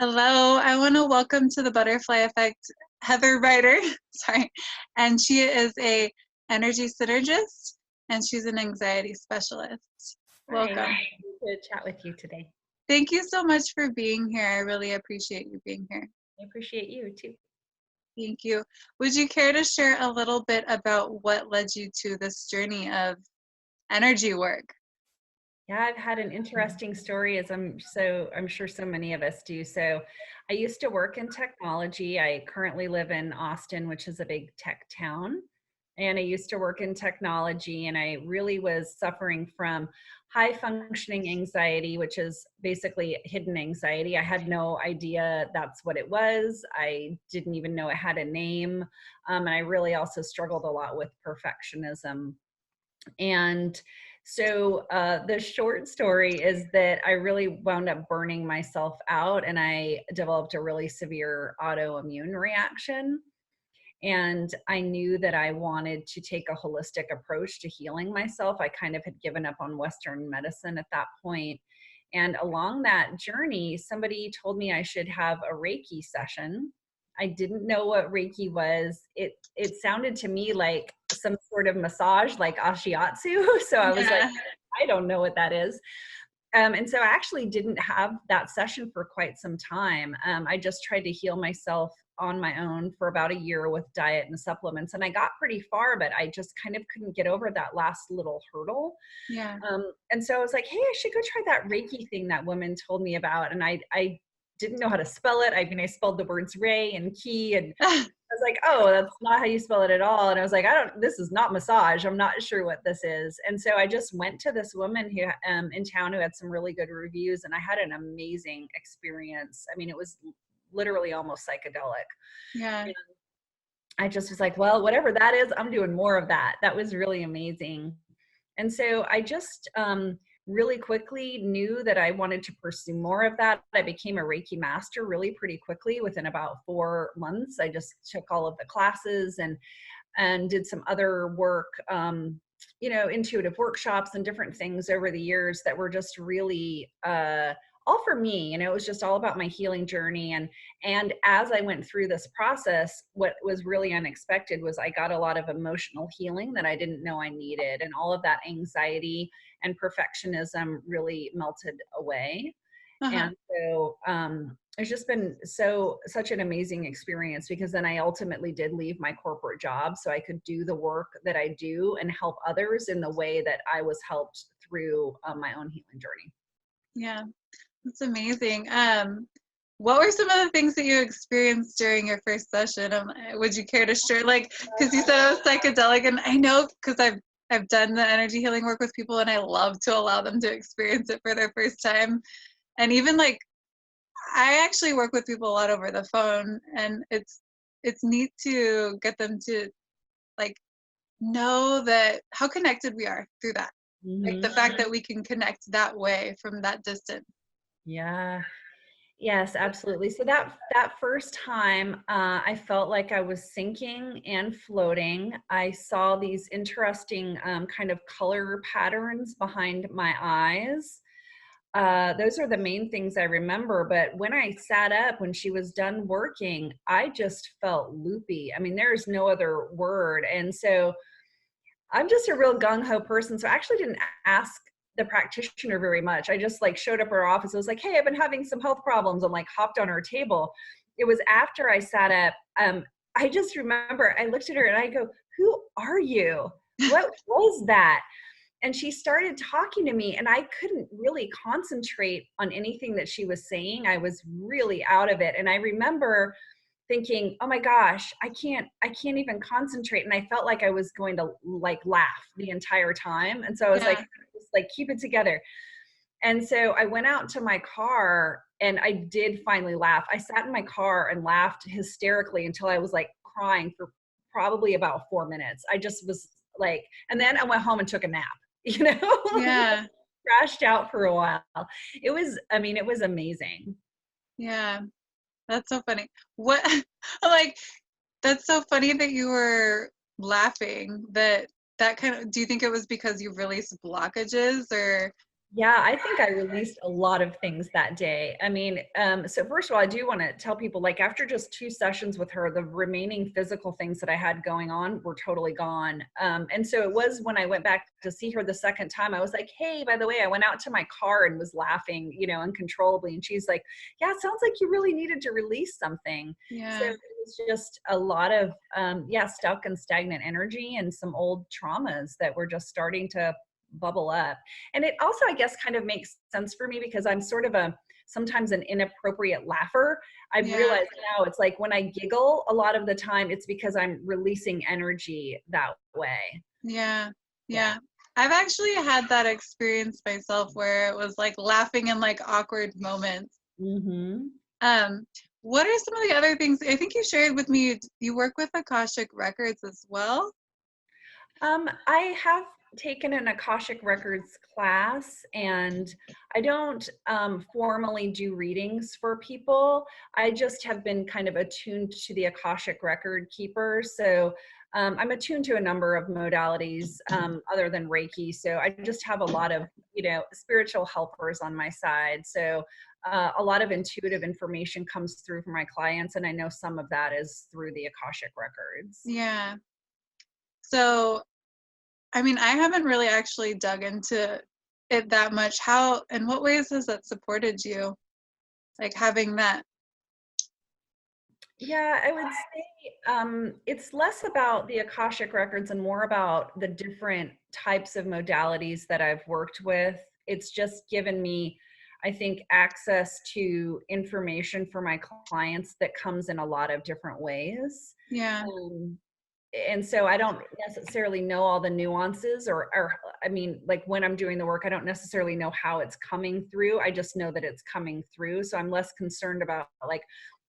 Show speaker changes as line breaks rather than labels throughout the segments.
Hello, I want to welcome to the Butterfly Effect Heather Ryder. Sorry, and she is a energy synergist, and she's an anxiety specialist.
Hi,
Welcome.
to chat with you today.
Thank you so much for being here. I really appreciate you being here.
I appreciate you too.
Thank you. Would you care to share a little bit about what led you to this journey of energy work?
Yeah, I've had an interesting story as I'm sure so many of us do. So I used to work in technology. I currently live in Austin, which is a big tech town. And I used to work in technology, and I really was suffering from high functioning anxiety, which is basically hidden anxiety. I had no idea that's what it was. I didn't even know it had a name. And I really also struggled a lot with perfectionism. And so the short story is that I really wound up burning myself out, and I developed a really severe autoimmune reaction. And I knew that I wanted to take a holistic approach to healing myself. I kind of had given up on Western medicine at that point. And along that journey, somebody told me I should have a Reiki session. I didn't know what Reiki was. It sounded to me like some sort of massage, like ashiatsu. So I was like,
Yeah.
I don't know what that is. And so I actually didn't have that session for quite some time. I just tried to heal myself on my own for about a year with diet and supplements. And I got pretty far, but I just kind of couldn't get over that last little hurdle.
Yeah.
And so I was like, hey, I should go try that Reiki thing that woman told me about. And I didn't know how to spell it. I mean, I spelled the words Ray and Key, and I was like, oh, that's not how you spell it at all. And I was like, this is not massage. I'm not sure what this is. And so I just went to this woman who in town who had some really good reviews, and I had an amazing experience. I mean, it was literally almost psychedelic.
Yeah.
And I just was like, well, whatever that is, I'm doing more of that. That was really amazing. And so I just really quickly knew that I wanted to pursue more of that. I became a Reiki master really pretty quickly within about 4 months. I just took all of the classes and did some other work, intuitive workshops and different things over the years that were just really all for me. It was just all about my healing journey. And as I went through this process, what was really unexpected was I got a lot of emotional healing that I didn't know I needed, and all of that anxiety and perfectionism really melted away.
Uh-huh.
And so it's just been such an amazing experience, because then I ultimately did leave my corporate job so I could do the work that I do and help others in the way that I was helped through my own healing journey.
Yeah. That's amazing. What were some of the things that you experienced during your first session? Would you care to share? Like, because you said it was psychedelic, and I know because I've done the energy healing work with people, and I love to allow them to experience it for their first time. And even like, I actually work with people a lot over the phone, and it's neat to get them to like know that how connected we are through that. Like
Mm-hmm.
the fact that we can connect that way from that distance.
Yeah. Yes, absolutely. So that first time, I felt like I was sinking and floating. I saw these interesting kind of color patterns behind my eyes. Those are the main things I remember. But when I sat up, when she was done working, I just felt loopy. I mean, there is no other word. And so I'm just a real gung ho person. So I actually didn't ask the practitioner very much. I just like showed up at her office. I was like, hey, I've been having some health problems, and like hopped on her table. It was after I sat up. I just remember I looked at her and I go, who are you? What was that? And she started talking to me, and I couldn't really concentrate on anything that she was saying. I was really out of it. And I remember thinking, oh my gosh, I can't even concentrate. And I felt like I was going to like laugh the entire time. And so I was like,
Yeah.
just like keep it together. And so I went out to my car, and I did finally laugh. I sat in my car and laughed hysterically until I was like crying for probably about 4 minutes. I just was like, and then I went home and took a nap,
Yeah.
crashed out for a while. It was amazing.
Yeah. That's so funny. What like that's so funny that you were laughing that kind of do you think it was because you released blockages or
Yeah, I think I released a lot of things that day. I mean, so first of all, I do want to tell people, like, after just 2 sessions with her, the remaining physical things that I had going on were totally gone. And so it was when I went back to see her the second time, I was like, hey, by the way, I went out to my car and was laughing, uncontrollably. And she's like, yeah, it sounds like you really needed to release something. So
Yeah.
it was just a lot of, stuck and stagnant energy and some old traumas that were just starting to bubble up. And it also, I guess, kind of makes sense for me because I'm sort of sometimes an inappropriate laugher. I've
Yeah.
realized now it's like when I giggle a lot of the time, it's because I'm releasing energy that way.
Yeah.
Yeah.
Yeah. I've actually had that experience myself where it was like laughing in like awkward moments.
Mm-hmm.
Um, what are some of the other things? I think you shared with me you work with Akashic Records as well.
I have taken an Akashic Records class, and I don't formally do readings for people. I just have been kind of attuned to the Akashic Record keeper. So I'm attuned to a number of modalities other than Reiki. So I just have a lot of, spiritual helpers on my side. So a lot of intuitive information comes through for my clients, and I know some of that is through the Akashic Records.
Yeah. So, I mean, I haven't really actually dug into it that much. How, in what ways has that supported you? Like having that.
Yeah, I would say it's less about the Akashic records and more about the different types of modalities that I've worked with. It's just given me, I think, access to information for my clients that comes in a lot of different ways.
Yeah.
Um, and so I don't necessarily know all the nuances or I mean, like when I'm doing the work, I don't necessarily know how it's coming through. I just know that it's coming through. So I'm less concerned about like,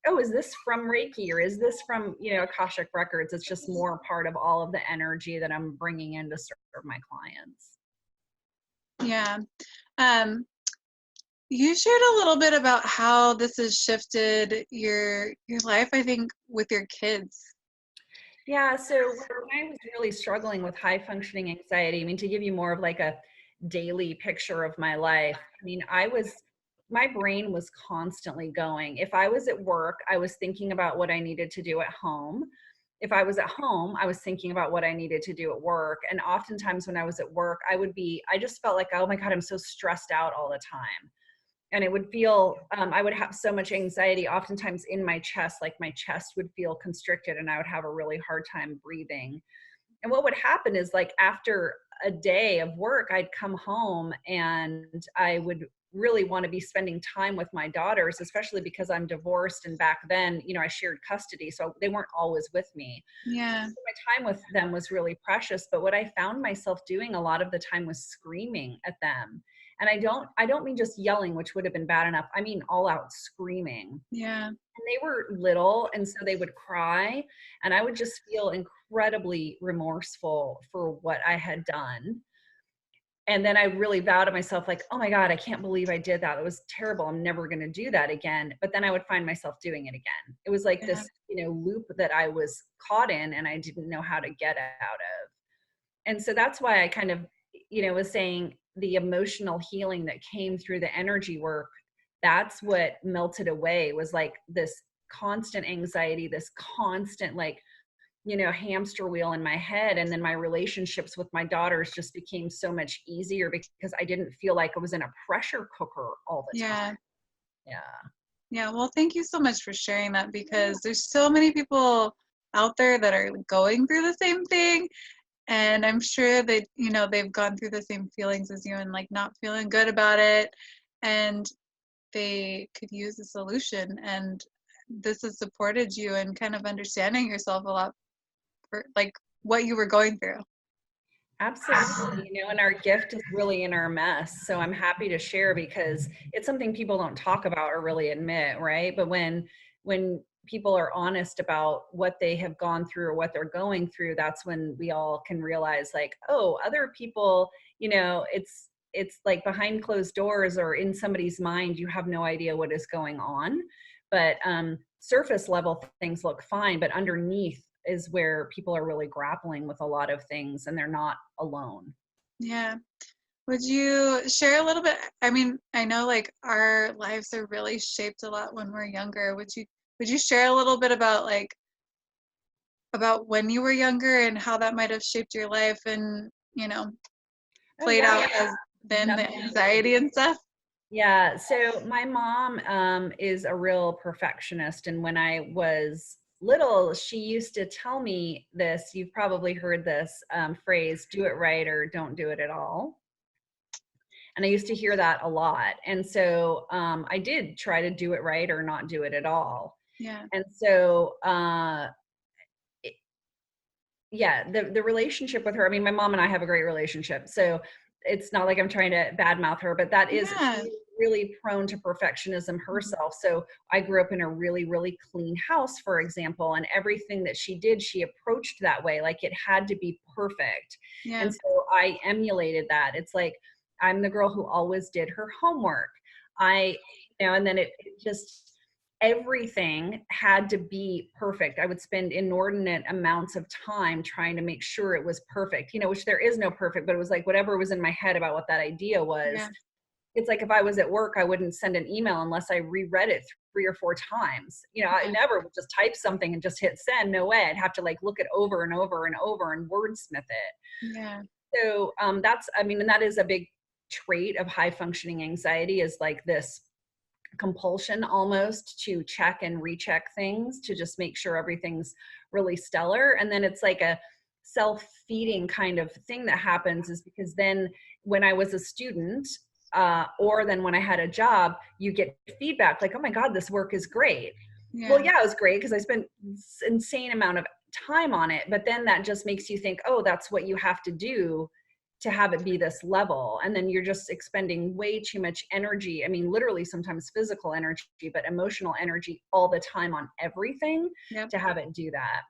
oh, is this from Reiki or is this from, Akashic Records? It's just more part of all of the energy that I'm bringing in to serve my clients.
Yeah. Um, you shared a little bit about how this has shifted your life, I think, with your kids.
Yeah, so when I was really struggling with high functioning anxiety, I mean, to give you more of like a daily picture of my life, I mean, my brain was constantly going. If I was at work, I was thinking about what I needed to do at home. If I was at home, I was thinking about what I needed to do at work. And oftentimes when I was at work, I just felt like, oh my God, I'm so stressed out all the time, and it would feel I would have so much anxiety oftentimes in my chest, like my chest would feel constricted and I would have a really hard time breathing. And what would happen is, like, after a day of work, I'd come home and I would really want to be spending time with my daughters, especially because I'm divorced, and back then, I shared custody, so they weren't always with me.
Yeah.
So my time with them was really precious, but what I found myself doing a lot of the time was screaming at them. And I don't mean just yelling, which would have been bad enough. I mean all out screaming.
Yeah.
And they were little, and so they would cry, and I would just feel incredibly remorseful for what I had done. And then I really vowed to myself, like, oh my God, I can't believe I did that. It was terrible. I'm never going to do that again. But then I would find myself doing it again. It was like
Yeah.
this, loop that I was caught in and I didn't know how to get out of. And so that's why I kind of, was saying the emotional healing that came through the energy work, that's what melted away, was like this constant anxiety, this constant, like, hamster wheel in my head. And then my relationships with my daughters just became so much easier because I didn't feel like I was in a pressure cooker all the time.
Yeah.
Yeah.
Yeah. Well, thank you so much for sharing that because there's so many people out there that are going through the same thing. And I'm sure that, they've gone through the same feelings as you and like not feeling good about it. And they could use a solution. And this has supported you in kind of understanding yourself a lot for like what you were going through.
Absolutely. And our gift is really in our mess. So I'm happy to share because it's something people don't talk about or really admit, right? But when people are honest about what they have gone through or what they're going through, that's when we all can realize, like, oh, other people, it's like behind closed doors or in somebody's mind, you have no idea what is going on. But surface level things look fine, but underneath is where people are really grappling with a lot of things, and they're not alone.
Yeah. Would you share a little bit? I mean, I know like our lives are really shaped a lot when we're younger. Would you share a little bit about when you were younger and how that might have shaped your life and,
Oh
played
yeah,
out as then the
definitely.
anxiety and stuff?
Yeah, so my mom is a real perfectionist, and when I was little, she used to tell me this. You've probably heard this phrase, "Do it right or don't do it at all." And I used to hear that a lot. And so I did try to do it right or not do it at all.
Yeah.
And so it- yeah, the relationship with her, I mean, my mom and I have a great relationship. So it's not like I'm trying to badmouth her, but that is,
Yeah.
she's really prone to perfectionism
Mhm.
herself. So I grew up in a really, really clean house, for example, and everything that she did, she approached that way. Like it had to be perfect.
Yeah.
And so I emulated that. It's like, I'm the girl who always did her homework. And then it just, everything had to be perfect. I would spend inordinate amounts of time trying to make sure it was perfect, which there is no perfect, but it was like whatever was in my head about what that idea was.
Yeah.
It's like if I was at work, I wouldn't send an email unless I reread it 3 or 4 times. I
Yeah.
never would just type something and just hit send. No way. I'd have to like look it over and over and over and wordsmith it.
Yeah.
So and that is a big trait of high functioning anxiety, is like this compulsion almost to check and recheck things to just make sure everything's really stellar. And then it's like a self-feeding kind of thing that happens, is because then when I was a student, or then when I had a job, you get feedback like, oh my God, this work is great. Well,
Yeah.
yeah, it was great because I spent insane amount of time on it, but then that just makes you think, oh, that's what you have to do to have it be this level. And then you're just expending way too much energy. I mean, literally sometimes physical energy, but emotional energy all the time on everything
Yep.
to have it do that.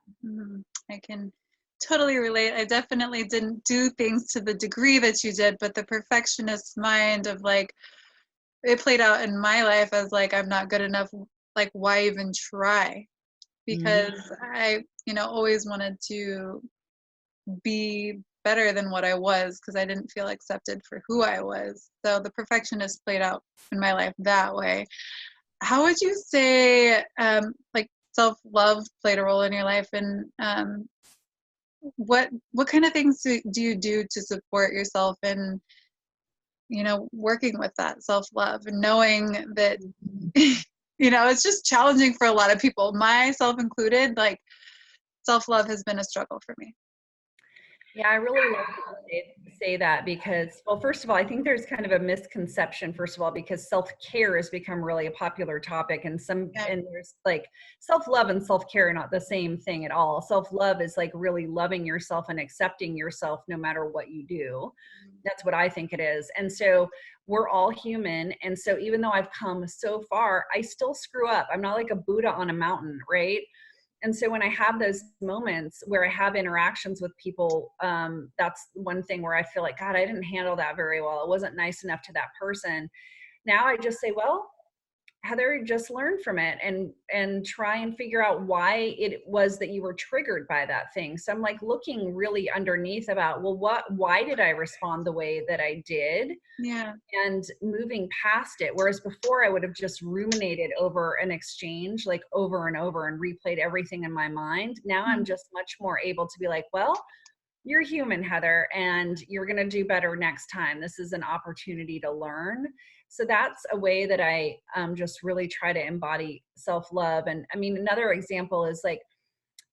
I can totally relate. I definitely didn't do things to the degree that you did, but the perfectionist mind of like, it played out in my life as like, I'm not good enough. Like, why even try?
Mhm.
Because I, always wanted to be better than what I was because I didn't feel accepted for who I was. So the perfectionist played out in my life that way. How would you say, like, self-love played a role in your life, and what kind of things do you do to support yourself and working with that self-love and knowing that it's just challenging for a lot of people, myself included. Like, self-love has been a struggle for me.
Yeah, I really love that you say that because, well, first of all, I think there's kind of a misconception, first of all, because self-care has become really a popular topic, and
Yeah.
there's like self-love and self-care are not the same thing at all. Self-love is like really loving yourself and accepting yourself no matter what you do. That's what I think it is. And so we're all human. And so even though I've come so far, I still screw up. I'm not like a Buddha on a mountain, right? And so when I have those moments where I have interactions with people, that's one thing where I feel like, God, I didn't handle that very well. It wasn't nice enough to that person. Now I just say, well, Heather, just learn from it and try and figure out why it was that you were triggered by that thing. So I'm like looking really underneath about, well, why did I respond the way that I did?
Yeah.
And moving past it. Whereas before I would have just ruminated over an exchange like over and over and replayed everything in my mind. Now I'm
Mhm.
just much more able to be like, well, you're human, Heather, and you're going to do better next time. This is an opportunity to learn. So that's a way that I just really try to embody self-love. And I mean, another example is like,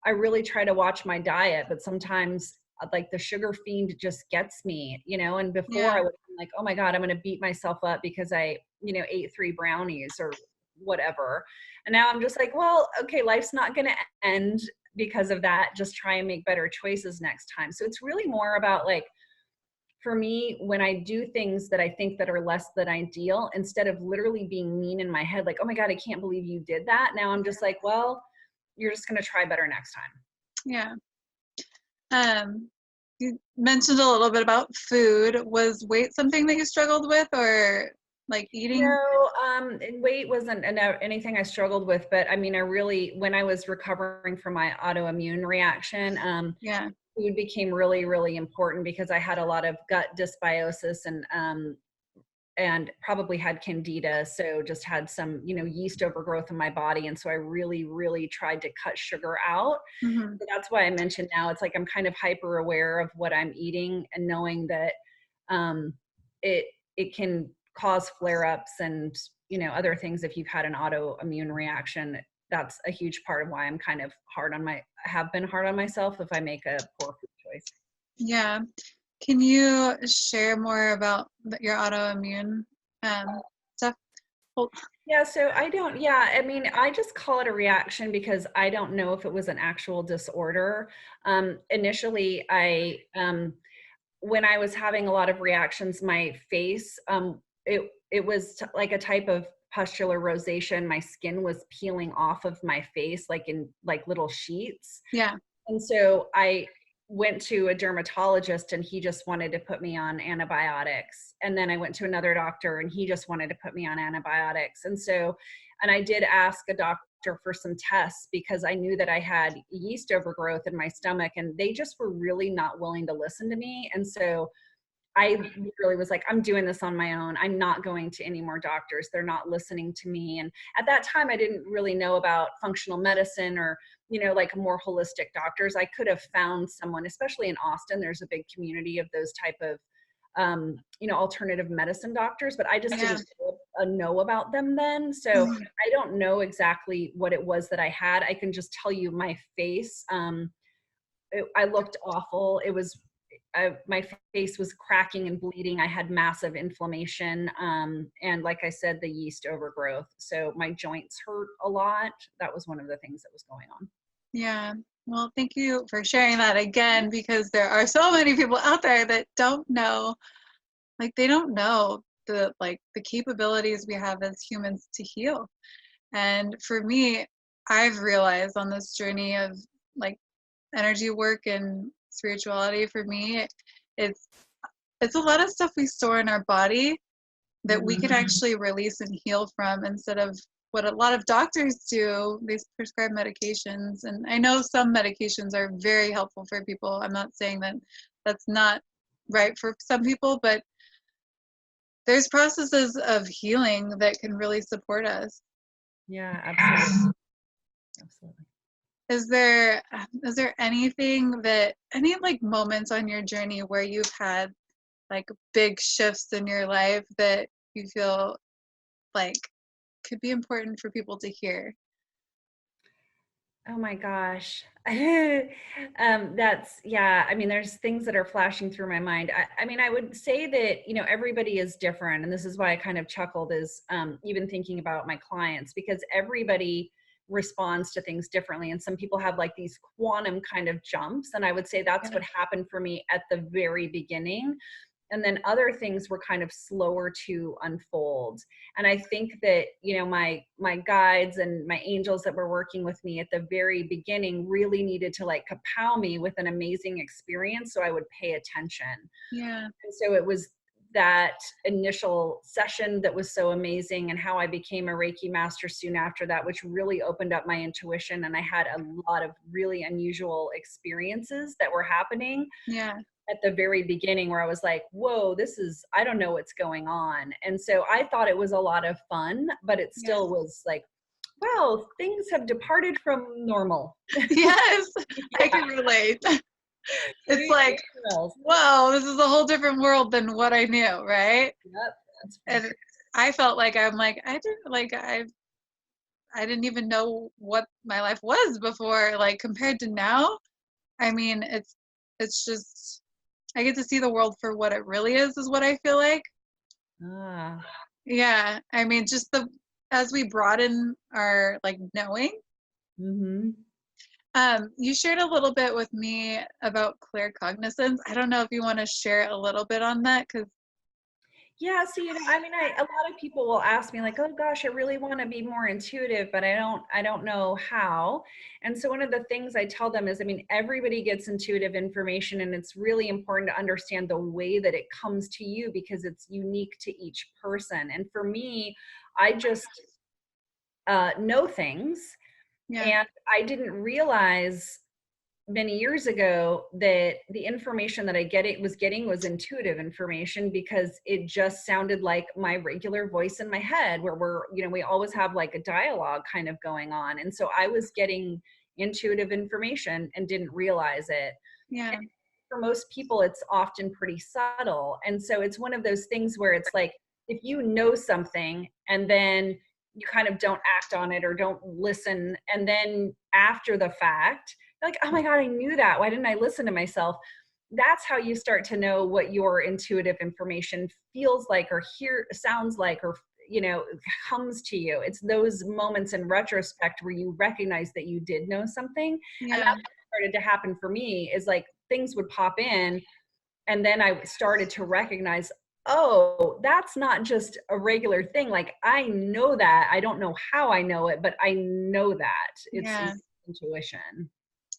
I really try to watch my diet, but sometimes like the sugar fiend just gets me, and before
Yeah.
I would be like, oh my God, I'm going to beat myself up because I, ate 3 brownies or whatever. And now I'm just like, well, okay, life's not going to end because of that. Just try and make better choices next time. So it's really more about like, for me, when I do things that I think that are less than ideal, instead of literally being mean in my head, like, oh my God, I can't believe you did that. Now I'm just like, well, you're just going to try better next time.
Yeah. You mentioned a little bit about food. Was weight something that you struggled with, or like eating?
No, and weight wasn't anything I struggled with, but I mean, when I was recovering from my autoimmune reaction,
Yeah.
food became really, really important because I had a lot of gut dysbiosis and probably had candida. So just had some, yeast overgrowth in my body. And so I really, really tried to cut sugar out.
Hmm.
So that's why I mentioned now it's like I'm kind of hyper aware of what I'm eating and knowing that um, it it can cause flare-ups and other things if you've had an autoimmune reaction. That's a huge part of why I'm kind of have been hard on myself if I make a poor food choice.
Yeah. Can you share more about your autoimmune stuff? Oh,
Yeah, so I mean, I just call it a reaction because I don't know if it was an actual disorder. Initially, when I was having a lot of reactions, my face, it was like a type of pustular rosacea. My skin was peeling off of my face, like in like little sheets.
yeah.
And so I went to a dermatologist and he just wanted to put me on antibiotics. And then I went to another doctor and he just wanted to put me on antibiotics. And I did ask a doctor for some tests because I knew that I had yeast overgrowth in my stomach and they just were really not willing to listen to me. And so I really was like, I'm doing this on my own. I'm not going to any more doctors. They're not listening to me. And at that time, I didn't really know about functional medicine or, like more holistic doctors. I could have found someone, especially in Austin, there's a big community of those type of, alternative medicine doctors, but I just
Yeah.
didn't know about them then. So
Mhm.
I don't know exactly what it was that I had. I can just tell you my face. I looked awful. My face was cracking and bleeding. I had massive inflammation. And like I said, the yeast overgrowth. So my joints hurt a lot. That was one of the things that was going on.
Yeah. Well, thank you for sharing that again, because there are so many people out there that don't know, like they don't know the capabilities we have as humans to heal. And for me, I've realized on this journey of like energy work and spirituality, for me, it's it's a lot of stuff we store in our body that we can
Mm-hmm.
actually release and heal from, instead of what a lot of doctors do. They prescribe medications, and I know some medications are very helpful for people. I'm not saying that that's not right for some people, but there's processes of healing that can really support us.
Yeah, absolutely. Absolutely.
Is there anything that, any like moments on your journey where you've had like big shifts in your life that you feel like could be important for people to hear?
Oh my gosh. Yeah, I mean, there's things that are flashing through my mind. I mean, I would say that, everybody is different. And this is why I kind of chuckled is even thinking about my clients, because everybody responds to things differently. And some people have like these quantum kind of jumps. And I would say that's
Yeah.
what happened for me at the very beginning. And then other things were kind of slower to unfold. And I think that my guides and my angels that were working with me at the very beginning really needed to like kapow me with an amazing experience so I would pay attention.
Yeah.
And so it was that initial session that was so amazing, and how I became a Reiki master soon after that, which really opened up my intuition. And I had a lot of really unusual experiences that were happening
Yeah.
at the very beginning where I was like, whoa, I don't know what's going on. And so I thought it was a lot of fun, but it
Yeah.
still was like, wow, things have departed from normal.
Yes, I
Yeah,
can relate. It's
pretty
like,
else.
whoa, this is a whole different world than what I knew, right?
Yep, that's for
And
sure.
I felt like I'm like, I didn't even know what my life was before, like compared to now. I mean, it's just, I get to see the world for what it really is what I feel like.
Ah,
Yeah, I mean, just the as we broaden our like knowing.
mm-hmm.
You shared a little bit with me about clear cognizance. I don't know if you want to share a little bit on that, because
Yeah, so I mean, a lot of people will ask me like, "Oh gosh, I really want to be more intuitive, but I don't know how." And so one of the things I tell them is, I mean, everybody gets intuitive information, and it's really important to understand the way that it comes to you because it's unique to each person. And for me, I just know things,
yeah,
and I didn't realize many years ago that the information that was getting was intuitive information, because it just sounded like my regular voice in my head, where we always have like a dialogue kind of going on. And so I was getting intuitive information and didn't realize it.
Yeah.
And for most people, it's often pretty subtle. And so it's one of those things where it's like, if you know something and then you kind of don't act on it or don't listen, and then after the fact, you're like, oh my God, I knew that. Why didn't I listen to myself? That's how you start to know what your intuitive information feels like, or sounds like, or comes to you. It's those moments in retrospect where you recognize that you did know something.
Yeah.
And that's what started to happen for me, is like things would pop in, and then I started to recognize, oh, that's not just a regular thing. Like, I know that. I don't know how I know it, but I know that. It's intuition.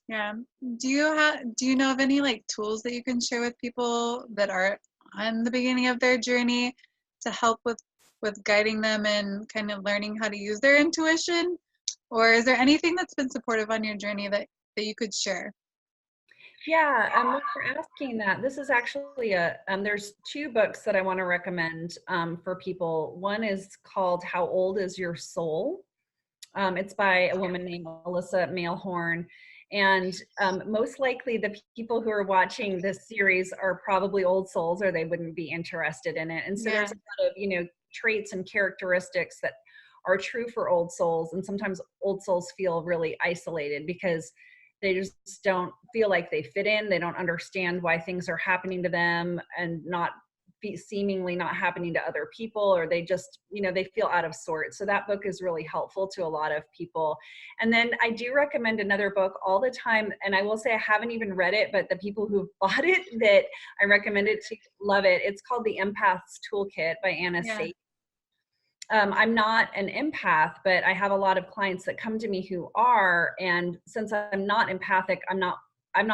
Yeah. Do you know of any like tools that you can share with people that are on the beginning of their journey to help with guiding them and kind of learning how to use their intuition? Or is there anything that's been supportive on your journey that you could share?
Yeah, when you're asking that, this is actually there's two books that I want to recommend for people. One is called How Old Is Your Soul? It's by a woman named Alyssa Mailhorn. And most likely the people who are watching this series are probably old souls, or they wouldn't be interested in it. And so there's a lot of, traits and characteristics that are true for old souls. And sometimes old souls feel really isolated because they just don't feel like they fit in. They don't understand why things are happening to them and seemingly not happening to other people, or they just, they feel out of sorts. So that book is really helpful to a lot of people. And then I do recommend another book all the time. And I will say I haven't even read it, but the people who've bought it, that I recommend it to, love it. It's called The Empath's Toolkit by Anna Satie. I'm not an empath, but I have a lot of clients that come to me who are, and since I'm not empathic, I'm not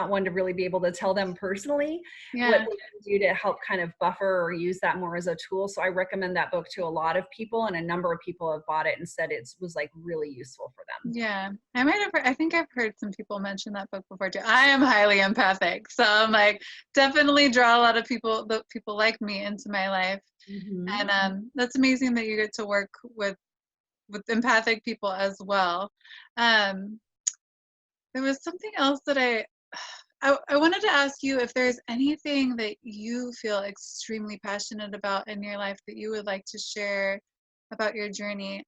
one to really be able to tell them personally what they can do to help kind of buffer or use that more as a tool. So I recommend that book to a lot of people, and a number of people have bought it and said it was like really useful for them.
Yeah, I think I've heard some people mention that book before too. I am highly empathic, so I'm like, definitely draw a lot of people like me into my life. Mm-hmm. And that's amazing that you get to work with empathic people as well. There was something else that I wanted to ask you, if there's anything that you feel extremely passionate about in your life that you would like to share about your journey,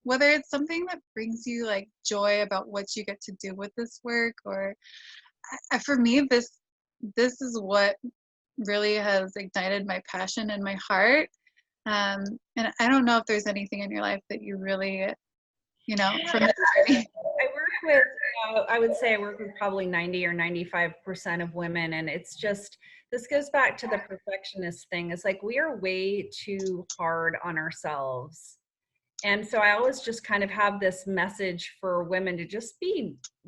whether it's something that brings you like joy about what you get to do with this work, or for me, this is what really has ignited my passion in my heart. And I don't know if there's anything in your life that you really, from this journey.
I would say I work with probably 90 or 95% of women. And it's just, this goes back to the perfectionist thing. It's like, we are way too hard on ourselves. And so I always just kind of have this message for women to just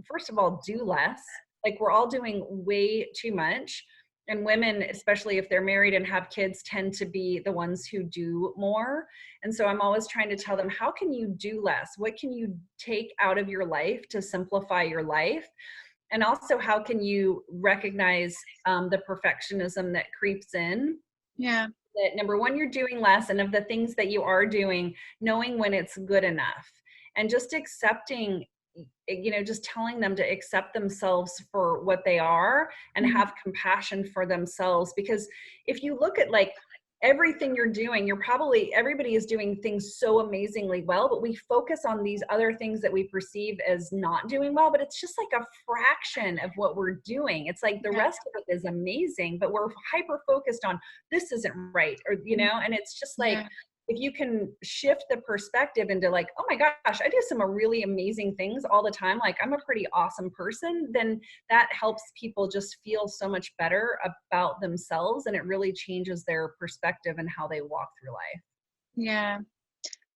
first of all, do less. Like, we're all doing way too much. And women, especially if they're married and have kids, tend to be the ones who do more. And so I'm always trying to tell them, how can you do less? What can you take out of your life to simplify your life? And also, how can you recognize the perfectionism that creeps in?
Yeah.
That number one, you're doing less, and of the things that you are doing, knowing when it's good enough, and just accepting, just telling them to accept themselves for what they are and have compassion for themselves. Because if you look at like everything you're doing, everybody is doing things so amazingly well, but we focus on these other things that we perceive as not doing well, but it's just like a fraction of what we're doing. It's like the rest of it is amazing, but we're hyper focused on this isn't right, or, and it's just like, if you can shift the perspective into like, oh my gosh, I do some really amazing things all the time, like I'm a pretty awesome person, then that helps people just feel so much better about themselves, and it really changes their perspective and how they walk through life.
Yeah.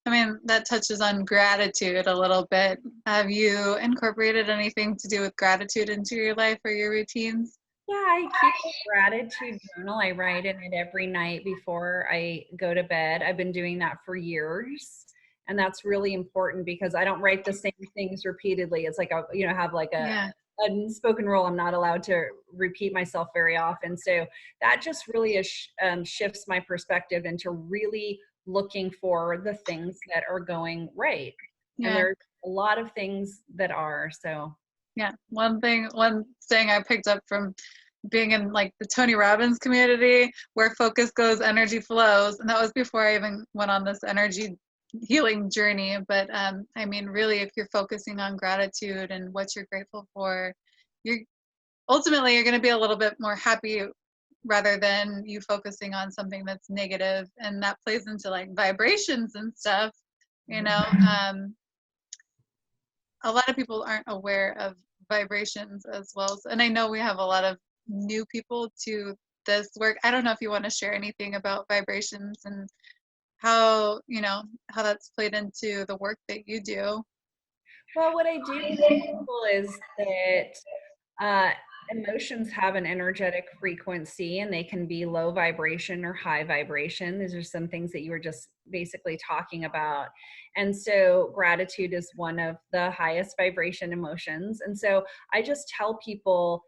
I mean, that touches on gratitude a little bit. Have you incorporated anything to do with gratitude into your life or your routines?
Yeah, I keep a gratitude journal. I write in it every night before I go to bed. I've been doing that for years. And that's really important because I don't write the same things repeatedly. It's like, have like a unspoken rule. I'm not allowed to repeat myself very often. So that just really shifts my perspective into really looking for the things that are going right. And
Yeah.
there's a lot of things that are. So
Yeah. One saying I picked up from being in like the Tony Robbins community, where focus goes, energy flows. And that was before I even went on this energy healing journey. But I mean, really, if you're focusing on gratitude and what you're grateful for, you're ultimately you're going to be a little bit more happy rather than you focusing on something that's negative. And that plays into like vibrations and stuff, you know. A lot of people aren't aware of vibrations as well. And I know we have a lot of new people to this work. I don't know if you want to share anything about vibrations and how, how that's played into the work that you do.
well, what I do tell people is that emotions have an energetic frequency, and they can be low vibration or high vibration. These are some things that you were just basically talking about. And so gratitude is one of the highest vibration emotions. And so I just tell people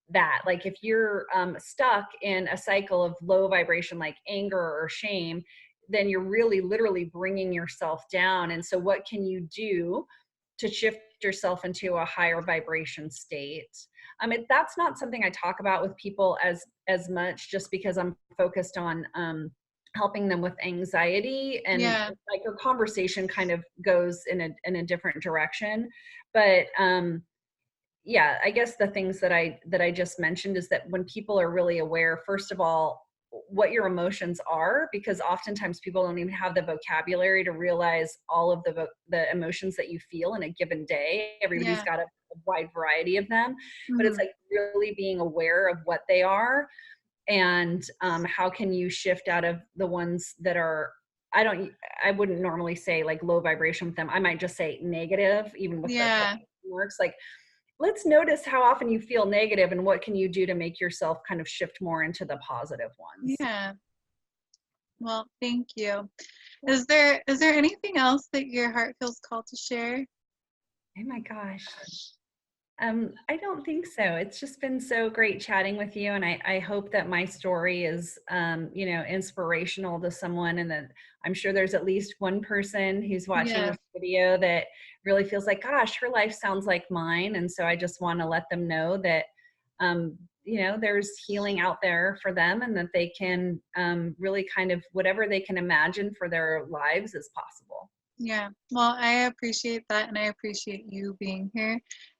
that, like, if you're stuck in a cycle of low vibration like anger or shame, then you're really literally bringing yourself down. And so what can you do to shift yourself into a higher vibration state? That's not something I talk about with people as much, just because I'm focused on helping them with anxiety, and
Yeah.
like our conversation kind of goes in a different direction. But yeah, I guess the things that I just mentioned is that when people are really aware, first of all, what your emotions are, because oftentimes people don't even have the vocabulary to realize all of the emotions that you feel in a given day. Everybody's
Yeah.
got a wide variety of I but it's
Hmm.
like really being aware of what they are, and how can you shift out of the ones that are, I wouldn't normally say like low vibration with them. I might just say negative, even with the
Yeah.
works. Like, let's notice how often you feel negative, and what can you do to make yourself kind of shift more into the positive ones.
Yeah. Well, thank you. Is there anything else that your heart feels called to share?
Oh my gosh. I don't think so. It's just been so great chatting with you, and I hope that my story is, inspirational to someone, and that I'm sure there's at least one person who's watching
Yeah.
this video that really feels like, gosh, her life sounds like mine. And so I just want to let them know that, there's healing out there for them, and that they can really kind of whatever they can imagine for their lives is possible.
Yeah. Well, I appreciate that, and I appreciate you being here.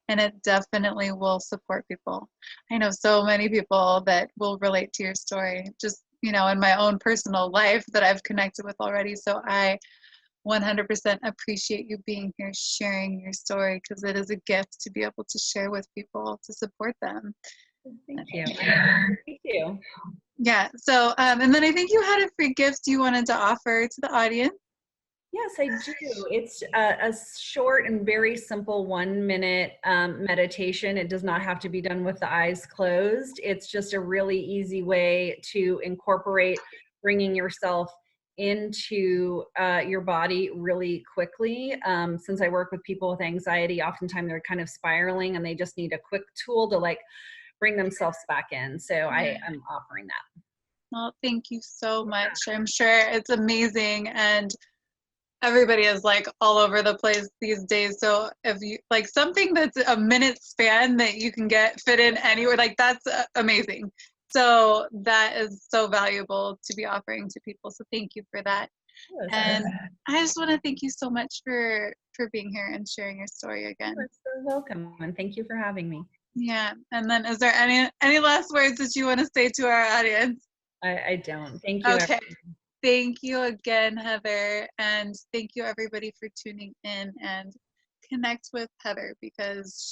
And it definitely will support people. I know so many people that will relate to your story, just, in my own personal life that I've connected with already. So I 100% appreciate you being here, sharing your story, because it is a gift to be able to share with people to support them.
Thank you. Thank you.
Yeah. So, and then I think you had a free gift you wanted to offer to the audience.
Yes, I do. It's a short and very simple 1 minute meditation. It does not have to be done with the eyes closed. It's just a really easy way to incorporate bringing yourself into your body really quickly. Since I work with people with anxiety, oftentimes they're kind of spiraling, and they just need a quick tool to like bring themselves back in. So
Yeah.
I am offering that.
Well, thank you so much. I'm sure it's amazing, and everybody is like all over the place these days. So if you like something that's a minute span that you can fit in anywhere, like that's amazing. So that is so valuable to be offering to people. So thank you for that.
Yes,
And I just want to thank you so much for being here and sharing your story again.
you're so welcome, and thank you for having me.
Yeah. And then is there any last words that you want to say to our audience?
I don't. Thank you.
Okay. Thank you again, Heather. And thank you everybody for tuning in, and connect with Heather, because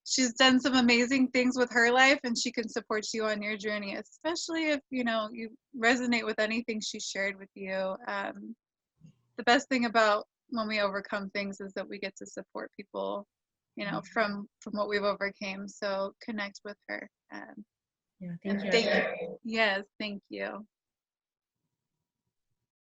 she's done some amazing things with her life, and she can support you on your journey, especially if you resonate with anything she shared with you. The best thing about when we overcome things is that we get to support people, from what we've overcame. So connect with her.
Yeah, thank you.
Thank you. Yes, thank you.